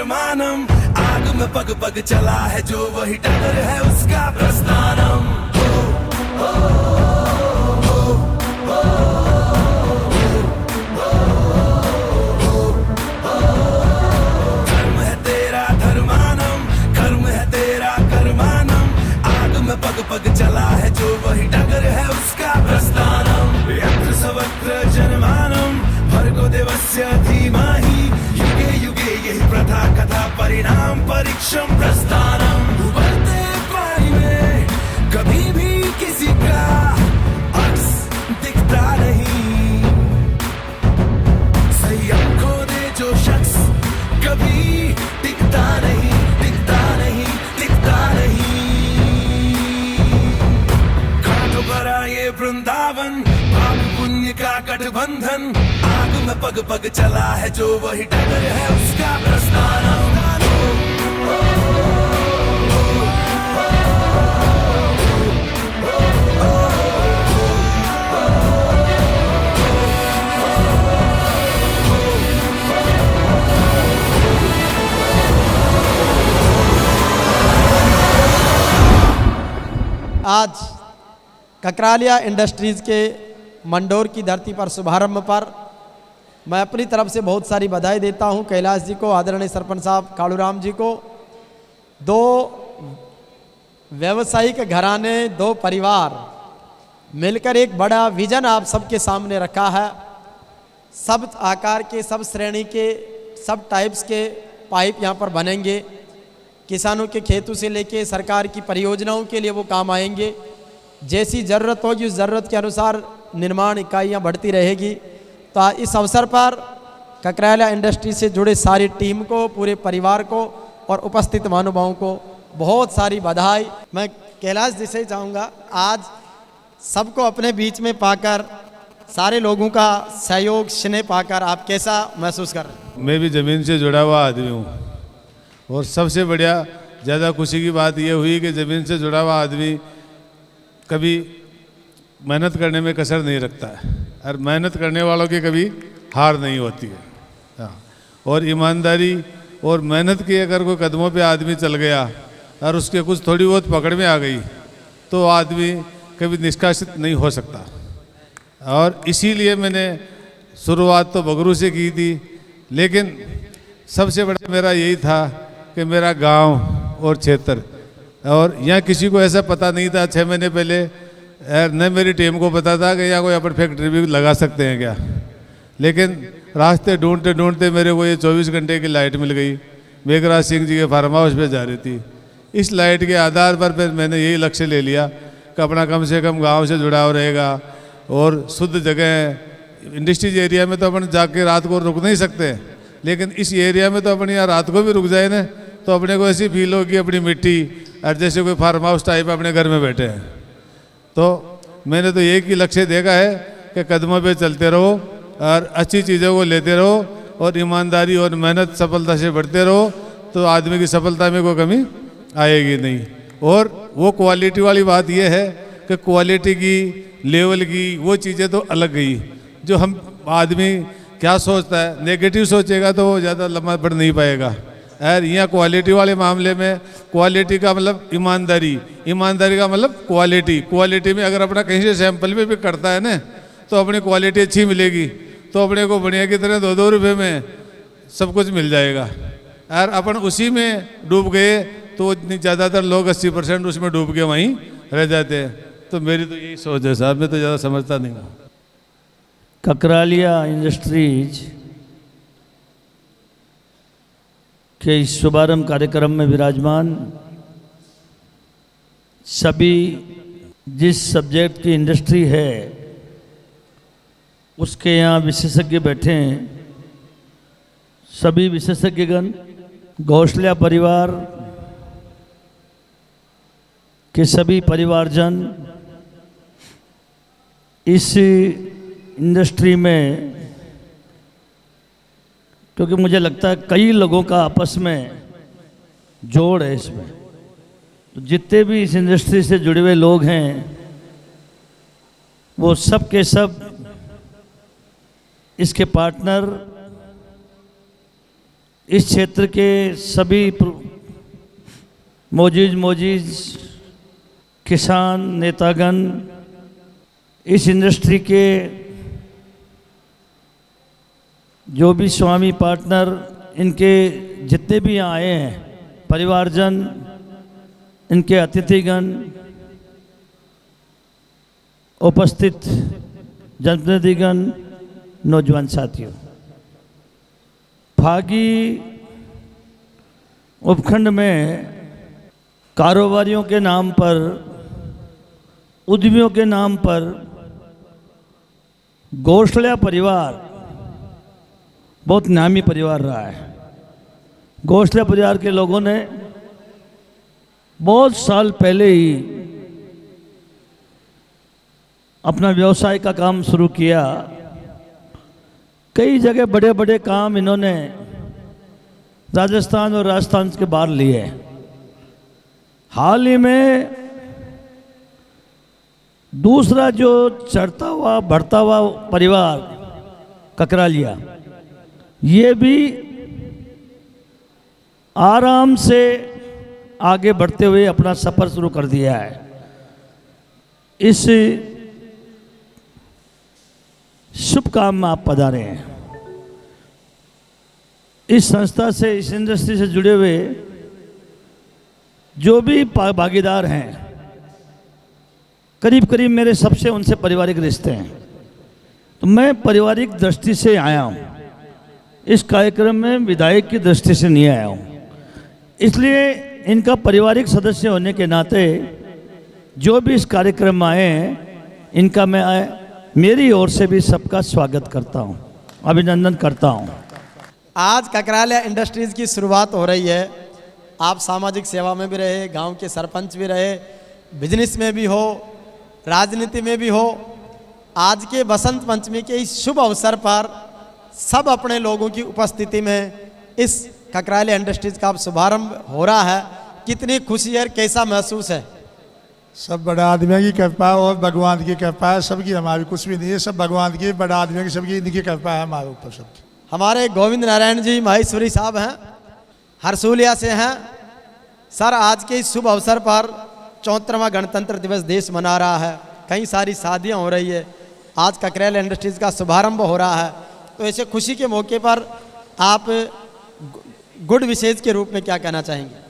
धर्मानम। आग में पग पग चला है जो वही टगर है उसका प्रस्थानम। धर्म है तेरा धर्मानम, कर्म है तेरा कर्मानम। आग में पग पग चला है जो वही टगर है उसका प्रस्थानम। यत्र सवत्र जनमानम, भर्गो देवस्य धीमहि। युगे युगे यही प्रथा कथा परिणाम परीक्षम प्रस्थानम। उबलते पानी में कभी भी किसी का अक्स दिखता नहीं। संयम खो दे जो शख्स कभी टिकता नहीं, टिकता नहीं, टिकता नहीं। घाटों पर आए वृंदावन, पाप पुण्य का गठबंधन। आग में पग पग चला है जो वही डगर है उसका प्रस्थानम। आज ककरालिया इंडस्ट्रीज़ के मंडोर की धरती पर शुभारंभ पर मैं अपनी तरफ से बहुत सारी बधाई देता हूं कैलाश जी को, आदरणीय सरपंच साहब कालूराम जी को। दो व्यावसायिक घराने, दो परिवार मिलकर एक बड़ा विजन आप सबके सामने रखा है। सब आकार के, सब श्रेणी के, सब टाइप्स के पाइप यहाँ पर बनेंगे। किसानों के खेतों से लेके सरकार की परियोजनाओं के लिए वो काम आएंगे। जैसी ज़रूरत होगी उस ज़रूरत के अनुसार निर्माण इकाइयाँ बढ़ती रहेगी। तो इस अवसर पर ककरालिया इंडस्ट्री से जुड़े सारी टीम को, पूरे परिवार को और उपस्थित महानुभावों को बहुत सारी बधाई। मैं कैलाश जी से चाहूँगा, आज सबको अपने बीच में पाकर, सारे लोगों का सहयोग स्नेह पाकर आप कैसा महसूस कर रहे हैं? मैं भी ज़मीन से जुड़ा हुआ आदमी हूँ और सबसे बढ़िया ज़्यादा खुशी की बात यह हुई कि ज़मीन से जुड़ा हुआ आदमी कभी मेहनत करने में कसर नहीं रखता है और मेहनत करने वालों की कभी हार नहीं होती है। हाँ, और ईमानदारी और मेहनत के अगर कोई कदमों पे आदमी चल गया और उसके कुछ थोड़ी बहुत पकड़ में आ गई तो आदमी कभी निष्कासित नहीं हो सकता। और इसीलिए मैंने शुरुआत तो बगरू से की थी, लेकिन सबसे बड़ा मेरा यही था कि मेरा गांव और क्षेत्र, और यहाँ किसी को ऐसा पता नहीं था 6 महीने पहले, न मेरी टीम को पता था कि यहाँ कोई अपन फैक्ट्री भी लगा सकते हैं क्या। लेकिन रास्ते ढूंढते ढूंढते मेरे को ये 24 घंटे की लाइट मिल गई। मेघराज सिंह जी के फार्म हाउस पे जा रही थी। इस लाइट के आधार पर फिर मैंने यही लक्ष्य ले लिया कि अपना कम से कम गाँव से जुड़ाव रहेगा और शुद्ध जगह। इंडस्ट्रीज एरिया में तो अपन जाके रात को रुक नहीं सकते, लेकिन इस एरिया में तो अपन यहाँ रात को भी रुक जाए ना तो अपने को ऐसी फील होगी अपनी मिट्टी और जैसे कोई फार्म हाउस टाइप अपने घर में बैठे हैं। तो मैंने तो एक ही लक्ष्य देखा है कि कदमों पे चलते रहो और अच्छी चीज़ों को लेते रहो और ईमानदारी और मेहनत सफलता से बढ़ते रहो तो आदमी की सफलता में कोई कमी आएगी नहीं। और वो क्वालिटी वाली बात ये है कि क्वालिटी की, लेवल की वो चीज़ें तो अलग गई। जो हम आदमी क्या सोचता है, नेगेटिव सोचेगा तो वो ज़्यादा लंबा बढ़ नहीं पाएगा। और यहाँ क्वालिटी वाले मामले में क्वालिटी का मतलब ईमानदारी, ईमानदारी का मतलब क्वालिटी। क्वालिटी में अगर अपना कहीं से सैंपल में भी करता है ना तो अपनी क्वालिटी अच्छी मिलेगी तो अपने को बढ़िया की तरह 2-2 रुपये में सब कुछ मिल जाएगा। और अपन उसी में डूब गए तो ज़्यादातर लोग 80% उसमें डूब के वहीं रह जाते हैं। तो मेरी तो यही सोच है साहब, मैं तो ज़्यादा समझता नहीं हूँ। ककरालिया इंडस्ट्रीज के इस शुभारंभ कार्यक्रम में विराजमान सभी, जिस सब्जेक्ट की इंडस्ट्री है उसके यहाँ विशेषज्ञ बैठे हैं, सभी विशेषज्ञगण, घोषल्या परिवार के सभी परिवारजन इस इंडस्ट्री में, क्योंकि मुझे लगता है कई लोगों का आपस में जोड़ है इसमें, तो जितने भी इस इंडस्ट्री से जुड़े हुए लोग हैं वो सब के सब इसके पार्टनर, इस क्षेत्र के सभी मोजीज किसान नेतागण, इस इंडस्ट्री के जो भी स्वामी पार्टनर, इनके जितने भी यहाँ आए हैं, परिवारजन, इनके अतिथिगण, उपस्थित जनप्रतिनिधिगण, नौजवान साथियों, फागी उपखंड में कारोबारियों के नाम पर, उद्यमियों के नाम पर गोसलिया परिवार बहुत नामी परिवार रहा है। गोसलिया परिवार के लोगों ने बहुत साल पहले ही अपना व्यवसाय का काम शुरू किया। कई जगह बड़े बड़े काम इन्होंने राजस्थान और राजस्थान के बाहर लिए। हाल ही में दूसरा जो चढ़ता हुआ बढ़ता हुआ परिवार ककरालिया, ये भी आराम से आगे बढ़ते हुए अपना सफ़र शुरू कर दिया है। इस शुभ काम में आप पधारे हैं। इस संस्था से, इस इंडस्ट्री से जुड़े हुए जो भी भागीदार हैं, करीब करीब मेरे सबसे उनसे पारिवारिक रिश्ते हैं। तो मैं पारिवारिक दृष्टि से आया हूँ, इस कार्यक्रम में विधायक की दृष्टि से नहीं आया हूँ। इसलिए इनका पारिवारिक सदस्य होने के नाते जो भी इस कार्यक्रम में आए हैं, इनका मैं मेरी ओर से भी सबका स्वागत करता हूँ, अभिनंदन करता हूँ। आज ककरालिया इंडस्ट्रीज़ की शुरुआत हो रही है। आप सामाजिक सेवा में भी रहे, गांव के सरपंच भी रहे, बिजनेस में भी हो, राजनीति में भी हो। आज के बसंत पंचमी के इस शुभ अवसर पर सब अपने लोगों की उपस्थिति में इस ककरालिया इंडस्ट्रीज़ का शुभारंभ हो रहा है। कितनी खुशी है, कैसा महसूस है? सब बड़ा आदमियों की कृपा और भगवान की कृपा है, सबकी, हमारी कुछ भी नहीं है, सब भगवान की, बड़ा आदमियों की, सबकी इनकी कृपा है हमारे ऊपर सबकी। हमारे गोविंद नारायण जी माहेश्वरी साहब हैं, हरसूलिया से हैं। सर, आज के इस शुभ अवसर पर 74वां गणतंत्र दिवस देश मना रहा है, कई सारी शादियां हो रही है, आज ककरालिया इंडस्ट्रीज़ का शुभारंभ हो रहा है। तो ऐसे खुशी के मौके पर आप गुड विशेष के रूप में क्या कहना चाहेंगे?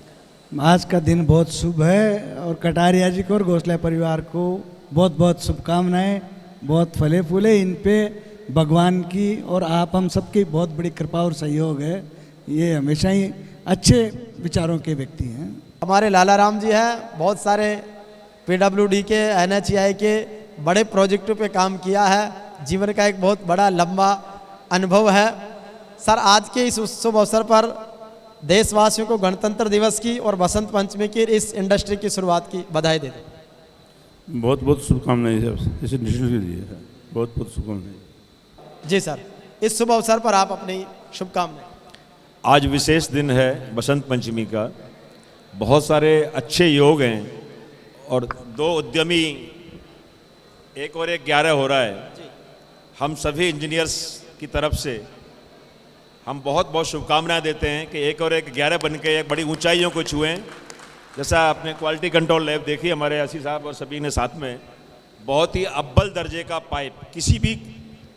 आज का दिन बहुत शुभ है और कटारिया जी को और गोसलिया परिवार को बहुत बहुत शुभकामनाएं। बहुत फले फूले इन पे भगवान की और आप हम सबकी बहुत बड़ी कृपा और सहयोग है। ये हमेशा ही अच्छे विचारों के व्यक्ति हैं। हमारे लाला राम जी हैं, बहुत सारे PWD के, NHAI के बड़े प्रोजेक्टों पे काम किया है, जीवन का एक बहुत बड़ा लंबा अनुभव है। सर, आज के इस शुभ अवसर पर देशवासियों को गणतंत्र दिवस की और बसंत पंचमी की इस इंडस्ट्री की शुरुआत की बधाई देते हैं। बहुत बहुत शुभकामनाएं सर, इस इंडस्ट्री के लिए बहुत बहुत शुभकामनाएं। जी सर, इस शुभ अवसर पर आप अपनी शुभकामनाएं। आज विशेष दिन है बसंत पंचमी का, बहुत सारे अच्छे योग हैं और 2 उद्यमी 1 और 1 11 हो रहा है। हम सभी इंजीनियर्स की तरफ से हम बहुत बहुत शुभकामनाएं देते हैं कि 1 और 1 11 बन के एक बड़ी ऊंचाइयों को छुएं। जैसा आपने क्वालिटी कंट्रोल लैब देखी हमारे असी साहब और सभी ने साथ में, बहुत ही अव्वल दर्जे का पाइप किसी भी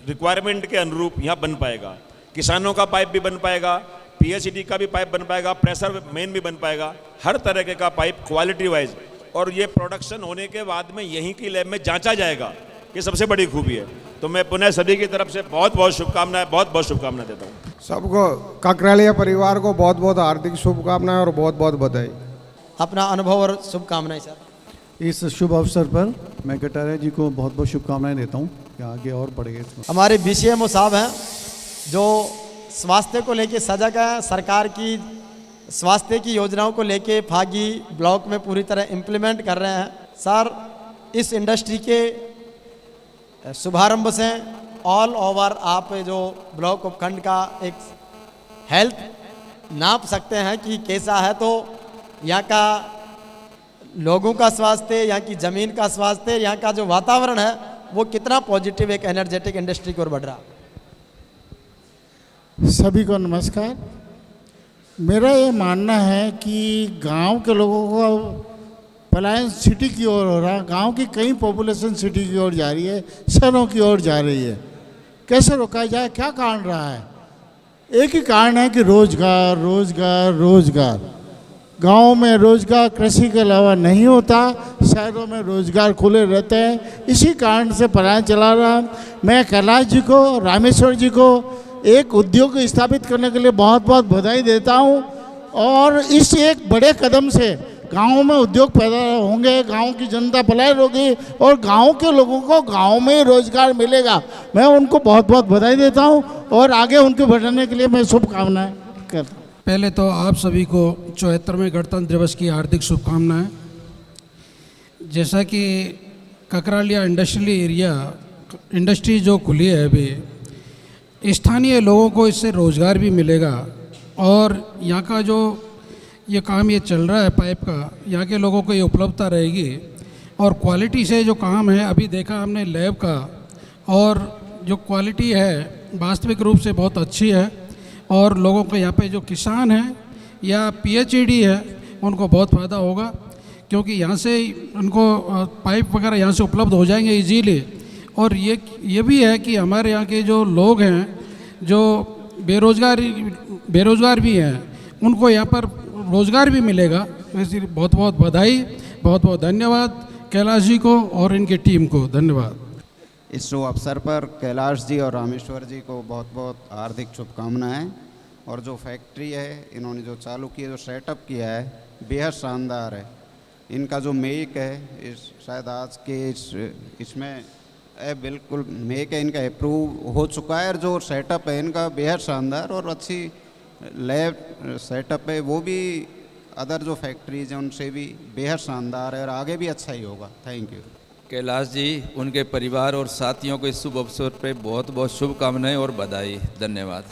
रिक्वायरमेंट के अनुरूप यहाँ बन पाएगा। किसानों का पाइप भी बन पाएगा, PHED का भी पाइप बन पाएगा, प्रेशर मेन भी बन पाएगा, हर तरह का पाइप क्वालिटी वाइज। और ये प्रोडक्शन होने के बाद में यहीं की लैब में जांचा जाएगा, ये सबसे बड़ी खूबी है। तो मैं पुनः सभी की तरफ से बहुत बहुत शुभकामनाएं देता हूँ। सबको, ककरालिया परिवार को बहुत बहुत हार्दिक शुभकामनाएं और बहुत बहुत बधाई। अपना अनुभव और शुभकामनाएं सर। इस शुभ अवसर पर मैं कटारिया जी को बहुत बहुत शुभकामनाएं देता हूँ कि आगे और बढ़ेगा। हमारे BCMO साहब हैं जो स्वास्थ्य को लेके सजग है, सरकार की स्वास्थ्य की योजनाओं को लेके फागी ब्लॉक में पूरी तरह इम्प्लीमेंट कर रहे हैं। सर, इस इंडस्ट्री के शुभारंभ से ऑल ओवर आप जो ब्लॉक उपखंड का एक हेल्थ नाप सकते हैं कि कैसा है, तो यहाँ का लोगों का स्वास्थ्य, यहाँ की ज़मीन का स्वास्थ्य, यहाँ का जो वातावरण है वो कितना पॉजिटिव एक एनर्जेटिक इंडस्ट्री की ओर बढ़ रहा है। सभी को नमस्कार। मेरा ये मानना है कि गांव के लोगों को पलायन सिटी की ओर हो रहा है। गांव की कई पॉपुलेशन सिटी की ओर जा रही है, शहरों की ओर जा रही है। कैसे रोका जाए, क्या कारण रहा है? एक ही कारण है कि रोजगार रोजगार रोजगार। गांव में रोजगार कृषि के अलावा नहीं होता, शहरों में रोजगार खुले रहते हैं। इसी कारण से पलायन चला रहा। मैं कैलाश जी को, रामेश्वर जी को एक उद्योग स्थापित करने के लिए बहुत बहुत बधाई देता हूं। और इस एक बड़े कदम से गाँव में उद्योग पैदा होंगे, गाँव की जनता पलायन होगी और गाँव के लोगों को गाँव में ही रोजगार मिलेगा। मैं उनको बहुत बहुत बधाई देता हूं और आगे उनके बढ़ने के लिए मैं शुभकामनाएं करता हूँ। पहले तो आप सभी को 74वें गणतंत्र दिवस की हार्दिक शुभकामनाएं। जैसा कि ककरालिया इंडस्ट्रियल एरिया इंडस्ट्री जो खुली है अभी, स्थानीय लोगों को इससे रोज़गार भी मिलेगा और यहाँ का जो ये काम ये चल रहा है पाइप का, यहाँ के लोगों को ये उपलब्धता रहेगी और क्वालिटी से जो काम है, अभी देखा हमने लैब का, और जो क्वालिटी है वास्तविक रूप से बहुत अच्छी है और लोगों को यहाँ पे जो किसान हैं या पीएचईडी है उनको बहुत फ़ायदा होगा, क्योंकि यहाँ से उनको पाइप वगैरह यहाँ से उपलब्ध हो जाएंगे इजीली। और ये भी है कि हमारे यहाँ के जो लोग हैं जो बेरोज़गार भी हैं, उनको यहाँ पर रोज़गार भी मिलेगा। इसलिए बहुत बहुत बधाई, बहुत बहुत धन्यवाद कैलाश जी को और इनकी टीम को। धन्यवाद। इस शुभ अवसर पर कैलाश जी और रामेश्वर जी को बहुत बहुत हार्दिक शुभकामनाएं। और जो फैक्ट्री है इन्होंने जो चालू की है, जो सेटअप किया है, बेहद शानदार है। इनका जो मेक है इस शायद आज के इसमें बिल्कुल मेक है, इनका अप्रूव हो चुका है। और जो सेटअप है इनका बेहद शानदार और अच्छी लैब सेटअप है, वो भी अदर जो फैक्ट्रीज हैं उनसे भी बेहद शानदार है और आगे भी अच्छा ही होगा। Thank you. कैलाश जी, उनके परिवार और साथियों को इस शुभ अवसर पर बहुत बहुत शुभकामनाएं और बधाई। धन्यवाद।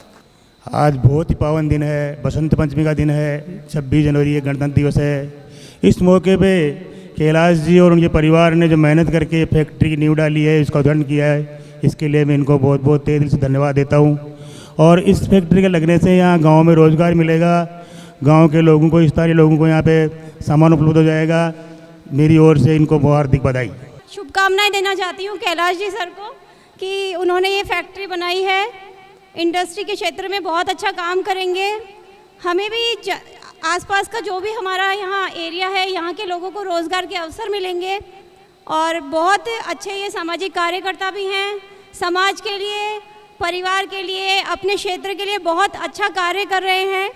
आज बहुत ही पावन दिन है, बसंत पंचमी का दिन है, 26 जनवरी ये गणतंत्र दिवस है। इस मौके पे कैलाश जी और उनके परिवार ने जो मेहनत करके फैक्ट्री की नींव डाली है, इसका उद्घाटन किया है, इसके लिए मैं इनको बहुत बहुत तहे दिल से धन्यवाद देता हूँ। और इस फैक्ट्री के लगने से यहाँ गाँव में रोज़गार मिलेगा, गाँव के लोगों को, स्थानीय लोगों को यहाँ पे सामान उपलब्ध हो जाएगा। मेरी ओर से इनको बहुत हार्दिक बधाई। शुभकामनाएं देना चाहती हूँ कैलाश जी सर को कि उन्होंने ये फैक्ट्री बनाई है, इंडस्ट्री के क्षेत्र में बहुत अच्छा काम करेंगे। हमें भी आसपास का जो भी हमारा यहाँ एरिया है, यहाँ के लोगों को रोज़गार के अवसर मिलेंगे और बहुत अच्छे ये सामाजिक कार्यकर्ता भी हैं। समाज के लिए, परिवार के लिए, अपने क्षेत्र के लिए बहुत अच्छा कार्य कर रहे हैं।